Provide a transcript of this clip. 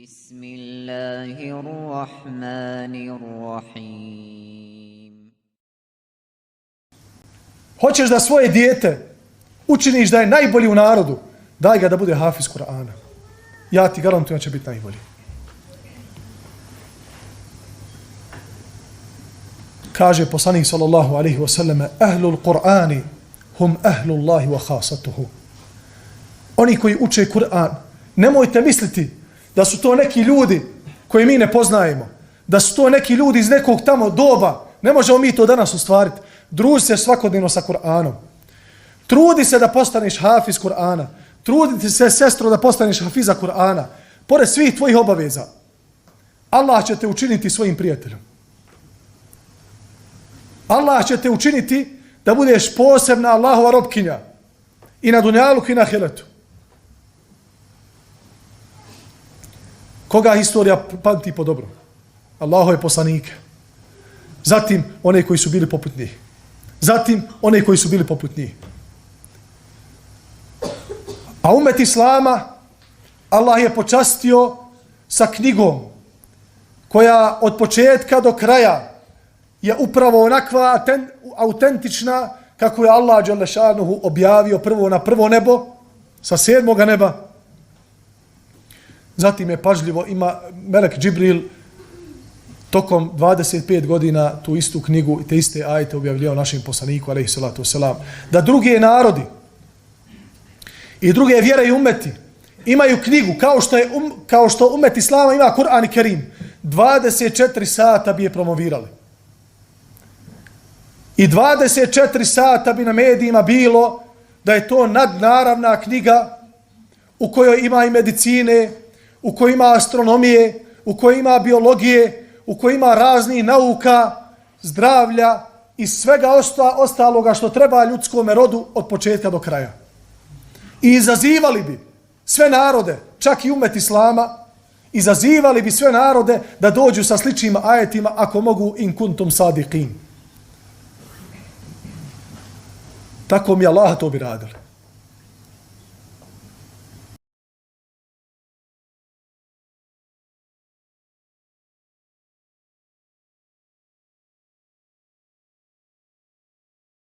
بسم الله الرحمن الرحيم. Hoćeš da svoje dijete učiniš da je najbolji u narodu, daj ga da bude hafiz Kur'ana. Ja ti garantujem da će biti najbolji. Kaže poslanik sallallahu alejhi ve selleme: "Ahlul Kur'ani hum ahlullahi wa khasatuhu." Oni koji uče Kur'an, nemojte misliti da su to neki ljudi koje mi ne poznajemo, da su to neki ljudi iz nekog tamo doba. Ne možemo mi to danas ostvariti. Druži se svakodnevno sa Kur'anom. Trudi se da postaneš hafiz Kur'ana. Trudi se, sestro, da postaneš hafiza Kur'ana. Pored svih tvojih obaveza, Allah će te učiniti svojim prijateljom. Allah će te učiniti da budeš posebna Allahova robkinja i na dunjaluku i na ahiretu. Koga historija pamti po dobro? Allahove poslanike. Zatim one koji su bili poput njih. Zatim one koji su bili poput njih. A umet Islama Allah je počastio sa knjigom koja od početka do kraja je upravo onakva autentična kako je Allah dželle šanuhu objavio prvo na prvo nebo sa 7. neba. Zatim je pažljivo ima melek Džibril tokom 25 godina tu istu knjigu i te iste ajete objavljivao našem poslaniku alejhi salatu vesselam, da drugi narodi i druge vjere i umeti imaju knjigu kao što umet Islama ima Kur'an i Kerim. 24 sata bi je promovirali. I 24 sata bi na medijima bilo da je to nadnaravna knjiga u kojoj ima i medicine, u kojoj ima astronomije, u kojoj ima biologije, u kojoj ima raznih nauka, zdravlja i svega ostaloga što treba ljudskom rodu od početka do kraja. I izazivali bi sve narode, čak i umet Islama, izazivali bi sve narode da dođu sa sličnim ajetima ako mogu in kuntum sadiqin. Tako mi Allah to bi radili.